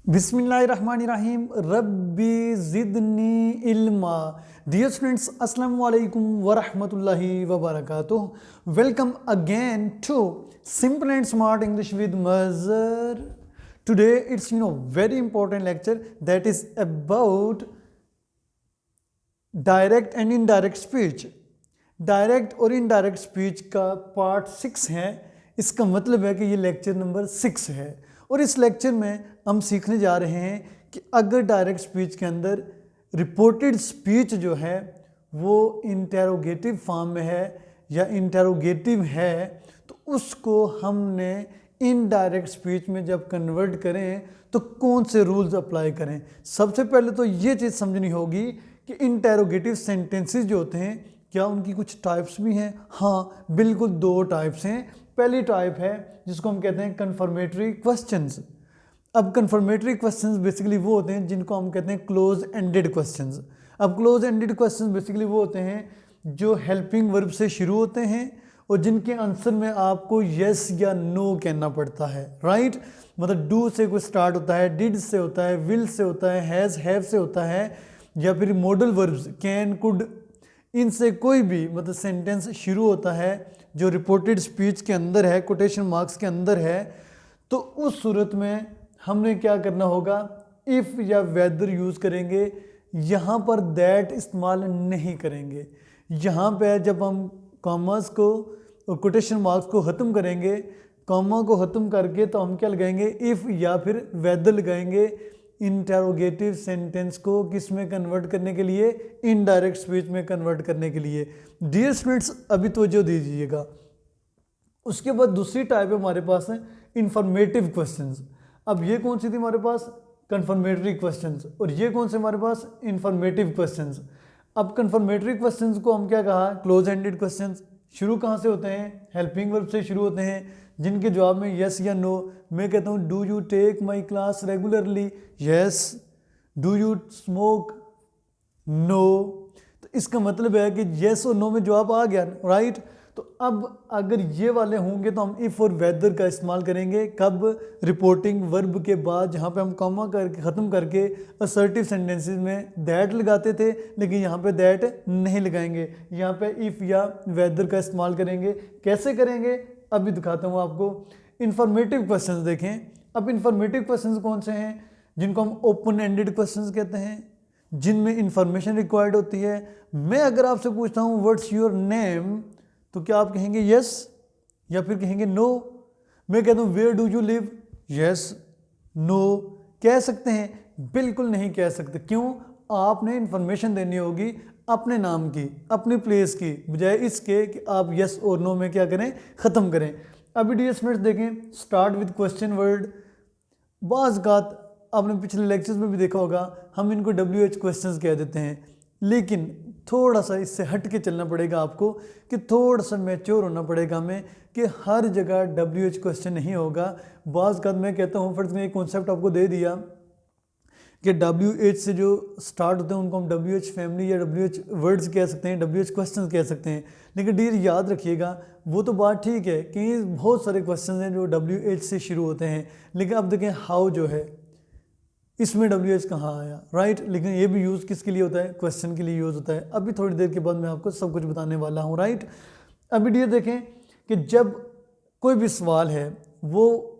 बिस्मिल्लाहिर्रहमानिर्रहीम रब्बी ज़िदनी इल्मा। Dear students, अस्सलाम वालेकुम वरहमतुल्लाहि वबरकातुह। Welcome again to simple and smart English with Mazhar. Today it's very important lecture that is about direct and indirect speech. Direct और indirect speech का part 6 है। इसका मतलब है कि ये लेक्चर नंबर 6 है और इस लेक्चर में हम सीखने जा रहे हैं कि अगर डायरेक्ट स्पीच के अंदर रिपोर्टेड स्पीच जो है वो इंटेरोगेटिव फॉर्म में है या इंटेरोगेटिव है तो उसको हमने इनडायरेक्ट स्पीच में जब कन्वर्ट करें तो कौन से रूल्स अप्लाई करें। सबसे पहले तो ये चीज़ समझनी होगी कि इंटेरोगेटिव सेंटेंसेस जो होते हैं क्या उनकी कुछ टाइप्स भी हैं। हाँ, बिल्कुल 2 टाइप्स हैं। पहली टाइप है जिसको हम कहते हैं कन्फर्मेटरी क्वेश्चंस। अब कन्फर्मेटरी क्वेश्चंस बेसिकली वो होते हैं जिनको हम कहते हैं क्लोज एंडेड क्वेश्चंस। अब क्लोज एंडेड क्वेश्चंस बेसिकली वो होते हैं जो हेल्पिंग वर्ब से शुरू होते हैं और जिनके आंसर में आपको यस या नो कहना पड़ता है। राइट, मतलब डू से कोई स्टार्ट होता है, डिड से होता है, विल से होता है, हैज़ हैव से होता है या फिर मॉडल वर्ब्स कैन कुड, इनसे कोई भी मतलब सेंटेंस शुरू होता है जो रिपोर्टेड स्पीच के अंदर है, कोटेशन मार्क्स के अंदर है। तो उस सूरत में हमने क्या करना होगा, इफ़ या वेदर यूज़ करेंगे। यहाँ पर दैट इस्तेमाल नहीं करेंगे। यहाँ पे जब हम कॉमर्स को और कोटेशन मार्क्स को ख़त्म करेंगे, कॉमा को ख़त्म करके तो हम क्या लगाएंगे, इफ़ या फिर वेदर लगाएंगे इंटेरोगेटिव सेंटेंस को किस में कन्वर्ट करने के लिए, इनडायरेक्ट स्पीच में कन्वर्ट करने के लिए। डियर स्टूडेंट्स, अभी तवज्जो दीजिएगा। उसके बाद दूसरी टाइप है हमारे पास है इंफॉर्मेटिव क्वेश्चंस। अब ये कौन सी थी हमारे पास, कन्फर्मेटरी क्वेश्चंस, और ये कौन से हमारे पास, इंफॉर्मेटिव क्वेश्चंस। अब कन्फर्मेटरी क्वेश्चंस को हम क्या कहा, क्लोज एंडेड क्वेश्चंस। शुरू कहाँ से होते हैं, हेल्पिंग वर्ब से शुरू होते हैं जिनके जवाब में यस या नो। मैं कहता हूँ do you take my class regularly, yes. Do you smoke, no. तो इसका मतलब है कि यस और नो में जवाब आ गया, राइट। तो अब अगर ये वाले होंगे तो हम इफ़ और वेदर का इस्तेमाल करेंगे। कब, रिपोर्टिंग वर्ब के बाद, जहाँ पे हम कॉमा करके ख़त्म करके असर्टिव सेंटेंसेस में दैट लगाते थे, लेकिन यहाँ पे दैट नहीं लगाएंगे। यहाँ पे इफ़ या वेदर का इस्तेमाल करेंगे। कैसे करेंगे अभी दिखाता हूँ आपको। इंफॉर्मेटिव क्वेश्चंस देखें। अब इंफॉर्मेटिव क्वेश्चंस कौन से हैं, जिनको हम ओपन एंडेड क्वेश्चंस कहते हैं, जिनमें इंफॉर्मेशन रिक्वायर्ड होती है। मैं अगर आपसे पूछता हूँ व्हाट्स योर नेम, तो क्या आप कहेंगे यस या फिर कहेंगे नो। मैं कहता हूँ where do you live, yes, no. कह सकते हैं, बिल्कुल नहीं कह सकते। क्यों, आपने इंफॉर्मेशन देनी होगी अपने नाम की, अपनी प्लेस की, बजाय इसके कि आप यस और नो में क्या करें, ख़त्म करें। अभी डियर स्टूडेंट्स देखें, स्टार्ट विद क्वेश्चन वर्ड। बाज़ बात आपने पिछले लेक्चर्स में भी देखा होगा, हम इनको WH क्वेश्चंस कह देते हैं, लेकिन थोड़ा सा इससे हट के चलना पड़ेगा आपको कि थोड़ा सा मैच्योर होना पड़ेगा हमें कि हर जगह WH क्वेश्चन नहीं होगा। बाज़ बात मैं कहता हूँ, फर्स्ट में एक कॉन्सेप्ट आपको दे दिया कि WH से जो स्टार्ट होते हैं उनको हम WH फैमिली या WH वर्ड्स कह सकते हैं, WH क्वेश्चंस कह सकते हैं। लेकिन डियर याद रखिएगा, वो तो बात ठीक है कि बहुत सारे क्वेश्चंस हैं जो WH से शुरू होते हैं, लेकिन अब देखें हाउ जो है इसमें WH कहाँ आया, राइट। लेकिन ये भी यूज़ किसके लिए होता है, क्वेश्चन के लिए यूज़ होता है। अभी थोड़ी देर के बाद मैं आपको सब कुछ बताने वाला हूँ, राइट। अभी डियर देखें कि जब कोई भी सवाल है वो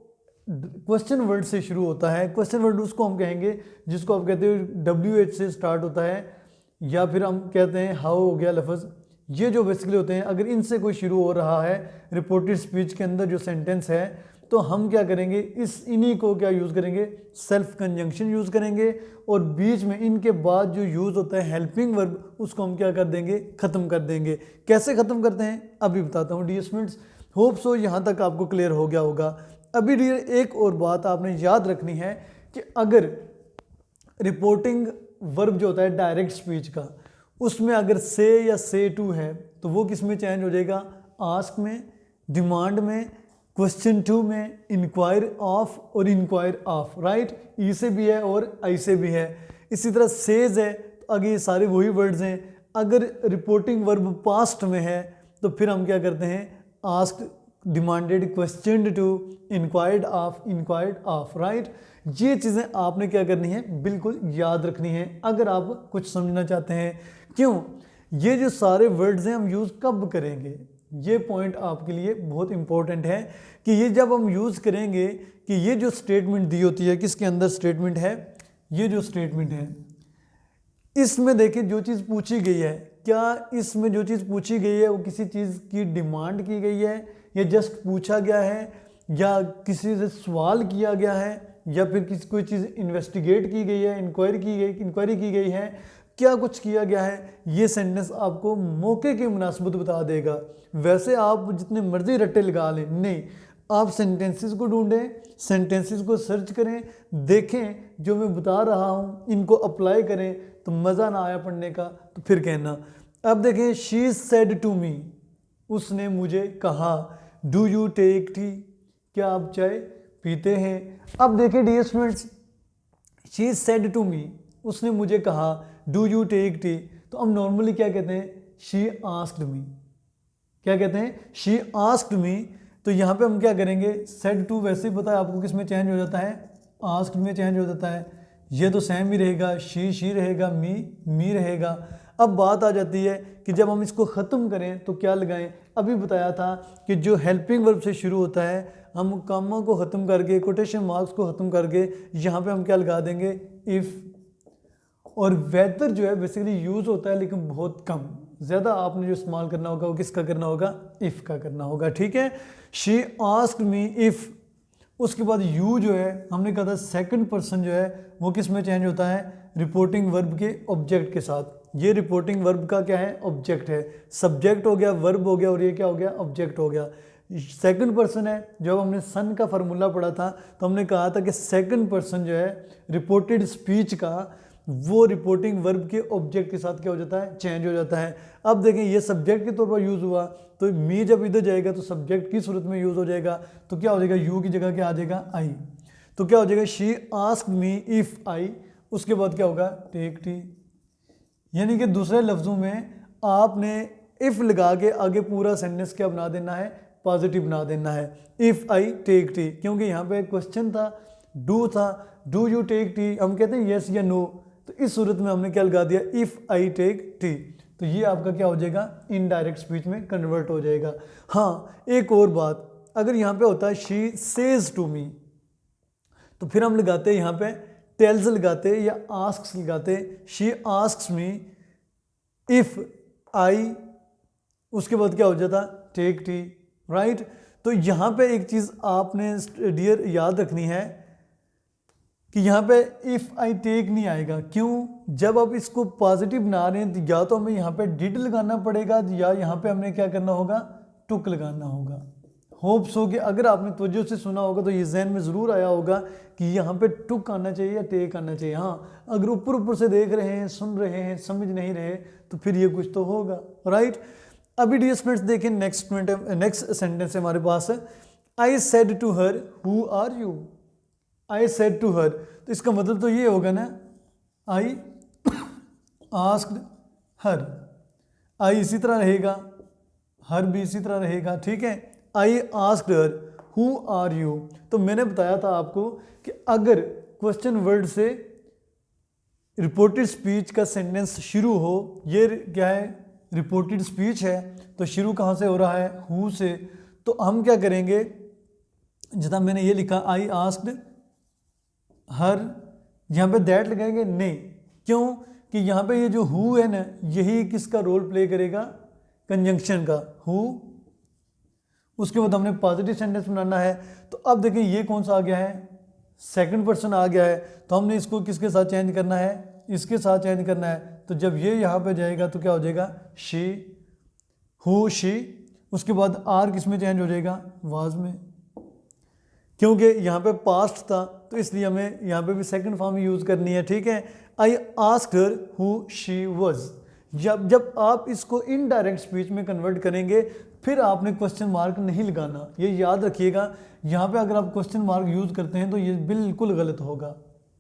क्वेश्चन वर्ड से शुरू होता है। क्वेश्चन वर्ड उसको हम कहेंगे जिसको आप कहते हो WH से स्टार्ट होता है, या फिर हम कहते हैं हाउ हो गया लफ्ज़। ये जो बेसिकली होते हैं, अगर इनसे कोई शुरू हो रहा है रिपोर्टेड स्पीच के अंदर जो सेंटेंस है, तो हम क्या करेंगे, इन्हीं को क्या यूज़ करेंगे, सेल्फ कंजंक्शन यूज़ करेंगे। और बीच में इनके बाद जो यूज़ होता है हेल्पिंग वर्ब, उसको हम क्या कर देंगे, ख़त्म कर देंगे। कैसे ख़त्म करते हैं अभी बताता हूँ डियर स्टूडेंट्स। होप सो यहाँ तक आपको क्लियर हो गया होगा। अभी डियर एक और बात आपने याद रखनी है कि अगर रिपोर्टिंग वर्ब जो होता है डायरेक्ट स्पीच का, उसमें अगर से या से टू है तो वो किस में चेंज हो जाएगा, आस्क में, डिमांड में, क्वेश्चन टू में, इंक्वायर ऑफ और इंक्वायर ऑफ, राइट। ई से भी है और आई से भी है। इसी तरह सेज है, तो आगे ये सारे वही वर्ड्स हैं। अगर रिपोर्टिंग वर्ब पास्ट में है तो फिर हम क्या करते हैं, ask demanded, questioned to, inquired of, right. ये चीज़ें आपने क्या करनी है, बिल्कुल याद रखनी है अगर आप कुछ समझना चाहते हैं। क्यों, ये जो सारे वर्ड्स हैं हम यूज़ कब करेंगे, ये पॉइंट आपके लिए बहुत इंपॉर्टेंट है कि ये जब हम यूज़ करेंगे कि ये जो स्टेटमेंट दी होती है, किसके अंदर स्टेटमेंट है, ये जो स्टेटमेंट है इसमें देखिए जो चीज़ पूछी गई है, क्या इसमें जो चीज़ पूछी गई है वो किसी चीज़ की डिमांड की गई है या जस्ट पूछा गया है या किसी से सवाल किया गया है या फिर किसी कोई चीज़ इन्वेस्टिगेट की गई है, इंक्वायरी की गई है, क्या कुछ किया गया है। ये सेंटेंस आपको मौके की मुनासिबत बता देगा। वैसे आप जितने मर्जी रट्टे लगा लें, नहीं, आप सेंटेंसेस को ढूंढें, सेंटेंसेस को सर्च करें, देखें जो मैं बता रहा हूँ इनको अप्लाई करें, तो मज़ा ना आया पढ़ने का तो फिर कहना। अब देखें, शी सेड टू मी, उसने मुझे कहा, डू यू टेक टी, क्या आप चाय पीते हैं। अब देखें dear students, she said to me, उसने मुझे कहा, डू यू टेक टी, तो हम नॉर्मली क्या कहते हैं, शी आस्क्ड मी, क्या कहते हैं, शी आस्क्ड मी। तो यहाँ पे हम क्या करेंगे, सेड टू वैसे ही पता है आपको किस में चेंज हो जाता है, आस्क्ड में चेंज हो जाता है। ये तो सेम ही रहेगा, शी रहेगा, मी रहेगा। अब बात आ जाती है कि जब हम इसको ख़त्म करें तो क्या लगाएं। अभी बताया था कि जो हेल्पिंग वर्ब से शुरू होता है, हम कामा को ख़त्म करके, कोटेशन मार्क्स को ख़त्म करके यहाँ पे हम क्या लगा देंगे, इफ़। और वेदर जो है बेसिकली यूज़ होता है लेकिन बहुत कम, ज़्यादा आपने जो इस्तेमाल करना होगा वो किसका करना होगा, इफ़ का करना होगा, ठीक है। शी आस्क्ड मी इफ़, उसके बाद यू जो है हमने कहा था सेकंड पर्सन जो है वो किस में चेंज होता है, रिपोर्टिंग वर्ब के ऑब्जेक्ट के साथ। ये रिपोर्टिंग वर्ब का क्या है, ऑब्जेक्ट है। सब्जेक्ट हो गया, वर्ब हो गया और ये क्या हो गया, ऑब्जेक्ट हो गया। सेकंड पर्सन है। जब हमने सन का फार्मूला पढ़ा था तो हमने कहा था कि सेकंड पर्सन जो है रिपोर्टेड स्पीच का, वो रिपोर्टिंग वर्ब के ऑब्जेक्ट के साथ क्या हो जाता है, चेंज हो जाता है। अब देखें ये सब्जेक्ट के तौर पर यूज़ हुआ, तो मी जब इधर जाएगा तो सब्जेक्ट की सूरत में यूज़ हो जाएगा, तो क्या हो जाएगा, यू की जगह क्या आ जाएगा, आई। तो क्या हो जाएगा, she asked me if I, उसके बाद क्या होगा, टेक टी। यानी कि दूसरे लफ्ज़ों में आपने इफ़ लगा के आगे पूरा सेंटेंस क्या बना देना है, पॉजिटिव बना देना है, इफ़ आई टेक टी। क्योंकि यहाँ पे क्वेश्चन था, डू था, डू यू टेक टी, हम कहते हैं येस या नो, तो इस सूरत में हमने क्या लगा दिया, इफ़ आई टेक टी। तो ये आपका क्या हो जाएगा, इनडायरेक्ट स्पीच में कन्वर्ट हो जाएगा। हाँ, एक और बात, अगर यहाँ पे होता है शी सेज टू मी, तो फिर हम लगाते हैं यहाँ पे टेल्स लगाते या आस्क्स लगाते, she asks me if I, उसके बाद क्या हो जाता, टेक टी, राइट। तो यहाँ पे एक चीज़ आपने डियर याद रखनी है कि यहाँ पे इफ़ आई टेक नहीं आएगा। क्यों, जब आप इसको पॉजिटिव बना रहे हैं तो या तो हमें यहाँ पे डिड लगाना पड़ेगा या यहाँ पे हमने क्या करना होगा, टुक लगाना होगा। होप्स हो कि अगर आपने तवज्जो से सुना होगा तो ये जहन में ज़रूर आया होगा कि यहाँ पे टुक आना चाहिए या टेक आना चाहिए। हाँ, अगर ऊपर ऊपर से देख रहे हैं, सुन रहे हैं, समझ नहीं रहे तो फिर ये कुछ तो होगा, राइट। अभी डियर स्टूडेंट्स देखें, नेक्स्ट सेंटेंस है हमारे पास, I said to her who are you. I said to her, तो इसका मतलब तो ये होगा ना, आई आस्क्ड हर, आई इसी तरह रहेगा, हर भी इसी तरह रहेगा, ठीक है। I asked her who are you. तो मैंने बताया था आपको कि अगर क्वेश्चन वर्ड से रिपोर्टेड स्पीच का सेंटेंस शुरू हो, ये क्या है, रिपोर्टेड स्पीच है, तो शुरू कहाँ से हो रहा है, हु से। तो हम क्या करेंगे, जितना मैंने ये लिखा आई आस्क्ड हर, यहाँ पे दैट लगाएंगे, नहीं, क्यों कि यहाँ पे ये जो हु है ना, यही किसका रोल प्ले करेगा, कंजंक्शन का, हु। उसके बाद हमने पॉजिटिव सेंटेंस बनाना है। तो अब देखें ये कौन सा आ गया है, सेकंड पर्सन आ गया है, तो हमने इसको किसके साथ चेंज करना है, इसके साथ चेंज करना है। तो जब ये यहाँ पे जाएगा तो क्या हो जाएगा, शी, हु, शी। उसके बाद आर किस में चेंज हो जाएगा, वाज में, क्योंकि यहाँ पे पास्ट था तो इसलिए हमें यहाँ पे भी सेकंड फॉर्म यूज़ करनी है, ठीक है। I asked her who she was. जब आप इसको इनडायरेक्ट स्पीच में कन्वर्ट करेंगे फिर आपने क्वेश्चन मार्क नहीं लगाना, ये याद रखिएगा। यहाँ पे अगर आप क्वेश्चन मार्क यूज़ करते हैं तो ये बिल्कुल गलत होगा,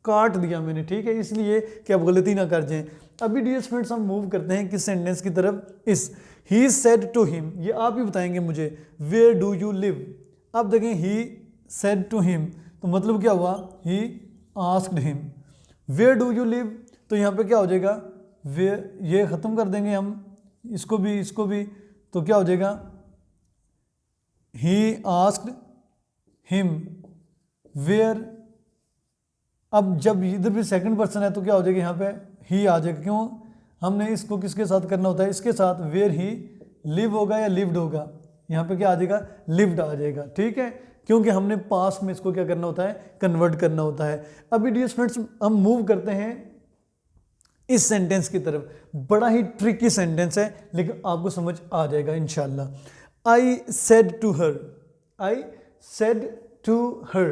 काट दिया मैंने, ठीक है, इसलिए कि आप गलती ना कर जाएं। अभी डियर स्टूडेंट्स हम मूव करते हैं किस सेंटेंस की तरफ, इस ही सेड टू हिम, ये आप ही बताएंगे मुझे, वेयर डू यू लिव। अब देखें ही सेड टू हिम तो मतलब क्या हुआ, he asked him. Where do you live तो यहाँ पे क्या हो जाएगा, वेयर, ये ख़त्म कर देंगे हम इसको भी, तो क्या हो जाएगा, ही आस्क्ड हिम वेयर। अब जब इधर भी सेकंड पर्सन है तो क्या हो जाएगा, यहाँ पे ही आ जाएगा। क्यों, हमने इसको किसके साथ करना होता है, इसके साथ। वेयर ही लिव होगा या लिव्ड होगा, यहाँ पे क्या आ जाएगा, लिव्ड आ जाएगा। ठीक है, क्योंकि हमने पास्ट में इसको क्या करना होता है, कन्वर्ट करना होता है। अभी डियर स्टूडेंट्स हम मूव करते हैं इस सेंटेंस की तरफ। बड़ा ही ट्रिकी सेंटेंस है लेकिन आपको समझ आ जाएगा इंशाल्लाह। I said to her, I said to her,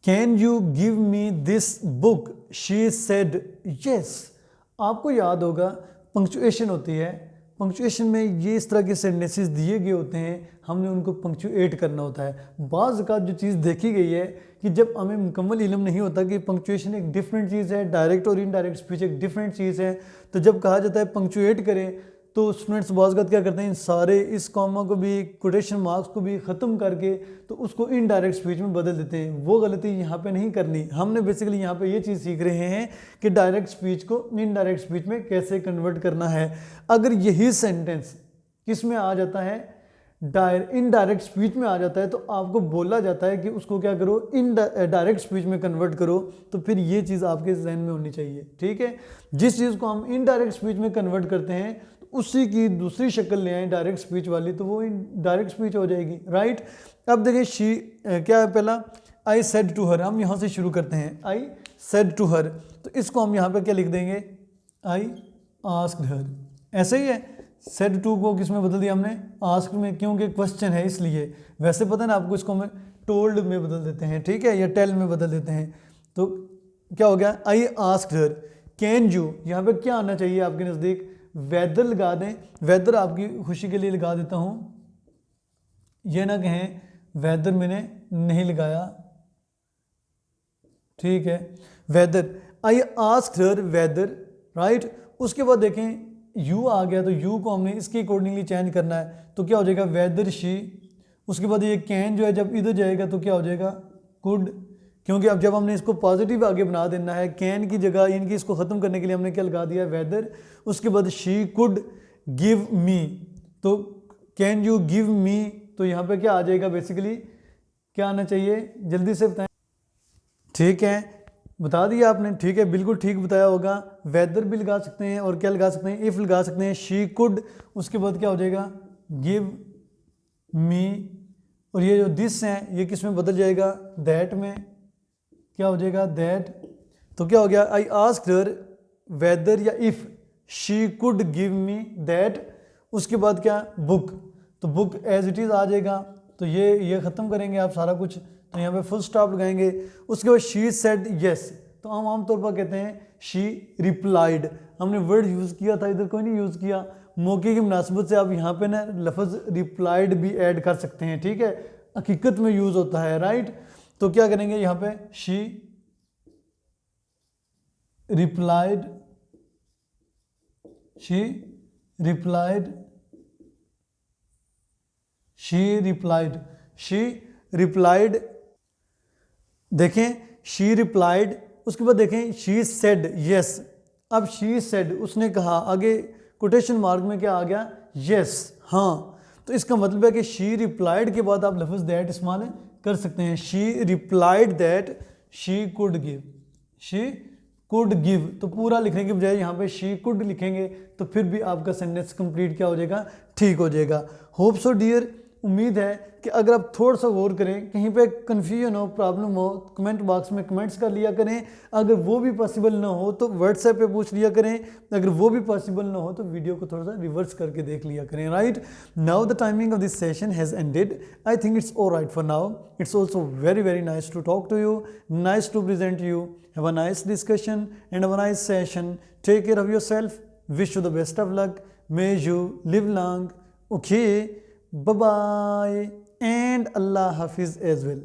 can you give me this book, she said yes. आपको याद होगा पंक्चुएशन होती है, पंक्चुएशन में ये इस तरह के सेंटेंसेस दिए गए होते हैं, हमने उनको पंक्चुएट करना होता है। बाज़ का जो चीज़ देखी गई है कि जब हमें मुकम्मल इल्म नहीं होता कि पंक्चुएशन एक डिफरेंट चीज़ है, डायरेक्ट और इनडायरेक्ट स्पीच एक डिफरेंट चीज़ है, तो जब कहा जाता है पंक्चुएट करें तो स्टूडेंट्स बाज़ क्या करते हैं, सारे इस कॉमा को भी, कोटेशन मार्क्स को भी ख़त्म करके तो उसको इनडायरेक्ट स्पीच में बदल देते हैं। वो गलती यहाँ पे नहीं करनी। हमने बेसिकली यहाँ पे ये चीज़ सीख रहे हैं कि डायरेक्ट स्पीच को इनडायरेक्ट स्पीच में कैसे कन्वर्ट करना है। अगर यही सेंटेंस किस में आ जाता है, इनडायरेक्ट स्पीच में आ जाता है, तो आपको बोला जाता है कि उसको क्या करो, डायरेक्ट स्पीच में कन्वर्ट करो। तो फिर ये चीज़ आपके जहन में होनी चाहिए। ठीक है, जिस चीज़ को हम इनडायरेक्ट स्पीच में कन्वर्ट करते हैं उसी की दूसरी शक्ल ले आए डायरेक्ट स्पीच वाली, तो वो डायरेक्ट स्पीच हो जाएगी। राइट, अब देखिए शी क्या है, पहला आई सेड टू हर, हम यहाँ से शुरू करते हैं। आई सेड टू हर, तो इसको हम यहाँ पे क्या लिख देंगे, आई आस्क्ड हर। ऐसे ही है, सेड टू को किस में बदल दिया हमने, आस्क्ड में, क्योंकि क्वेश्चन है इसलिए। वैसे पता है ना आपको, इसको हम टोल्ड में बदल देते हैं, ठीक है, या टेल में बदल देते हैं। तो क्या हो गया, आई आस्क्ड हर कैन यू, यहाँ पे क्या आना चाहिए आपके नज़दीक, वेदर लगा दें। वेदर आपकी खुशी के लिए लगा देता हूँ, ये ना कहें वेदर मैंने नहीं लगाया। ठीक है, whether, I asked her whether. Right, उसके बाद देखें यू आ गया, तो यू को हमने इसके अकॉर्डिंगली चेंज करना है, तो क्या हो जाएगा, वेदर शी। उसके बाद ये कैन जो है जब इधर जाएगा तो क्या हो जाएगा, कुड, क्योंकि अब जब हमने इसको पॉजिटिव आगे बना देना है, कैन की जगह इनकी इसको ख़त्म करने के लिए हमने क्या लगा दिया, वेदर। उसके बाद शी कुड गिव मी, तो कैन यू गिव मी, तो यहाँ पे क्या आ जाएगा, बेसिकली क्या आना चाहिए, जल्दी से बताएं। ठीक है, बता दिया आपने, ठीक है, बिल्कुल ठीक बताया होगा। वेदर भी लगा सकते हैं और क्या लगा सकते हैं, इफ़ लगा सकते हैं, शी कुड। उसके बाद क्या हो जाएगा, गिव मी, और ये जो दिस हैं ये किस में बदल जाएगा, दैट में, क्या हो जाएगा, दैट। तो क्या हो गया, आई आस्क्ड हर वेदर या if she could give me that. उसके बाद क्या, बुक, तो बुक एज इट इज़ आ जाएगा। तो ये ख़त्म करेंगे आप सारा कुछ, तो यहाँ पे फुल स्टॉप लगाएंगे। उसके बाद शी सेड यस, तो हम आमतौर पर कहते हैं शी रिप्लाइड। हमने वर्ड यूज़ किया था, इधर कोई नहीं यूज़ किया। मौके की मुनासिबत से आप यहाँ पे ना लफ्ज़ रिप्लाइड भी ऐड कर सकते हैं, ठीक है, हकीकत में यूज़ होता है। राइट, तो क्या करेंगे यहाँ पे, she replied, she replied, she replied, she replied. देखें शी रिप्लाइड, उसके बाद देखें शी सेड यस। अब शी सेड उसने कहा, आगे कोटेशन मार्क में क्या आ गया, यस, हाँ। तो इसका मतलब है कि शी रिप्लाइड के बाद आप लफ्ज़ दैट इस्तेमाल कर सकते हैं। She replied that she could give, she could give, तो पूरा लिखने के बजाय यहाँ पे शी कुड लिखेंगे तो फिर भी आपका सेंटेंस कंप्लीट क्या हो जाएगा, ठीक हो जाएगा। होप सो डियर, उम्मीद है कि अगर आप थोड़ा सा गौर करें, कहीं पे कंफ्यूजन हो, प्रॉब्लम हो, कमेंट बॉक्स में कमेंट्स कर लिया करें। अगर वो भी पॉसिबल ना हो तो व्हाट्सएप पे पूछ लिया करें। अगर वो भी पॉसिबल ना हो तो वीडियो को थोड़ा सा रिवर्स करके देख लिया करें। Right, now the timing of this session has ended. I think it's alright for now. It's also very very nice to talk to you, nice to present you. Have a nice discussion and have a nice session. Take care of yourself, wish you the best of luck, may you live long. Okay, bye bye and Allah Hafiz as well.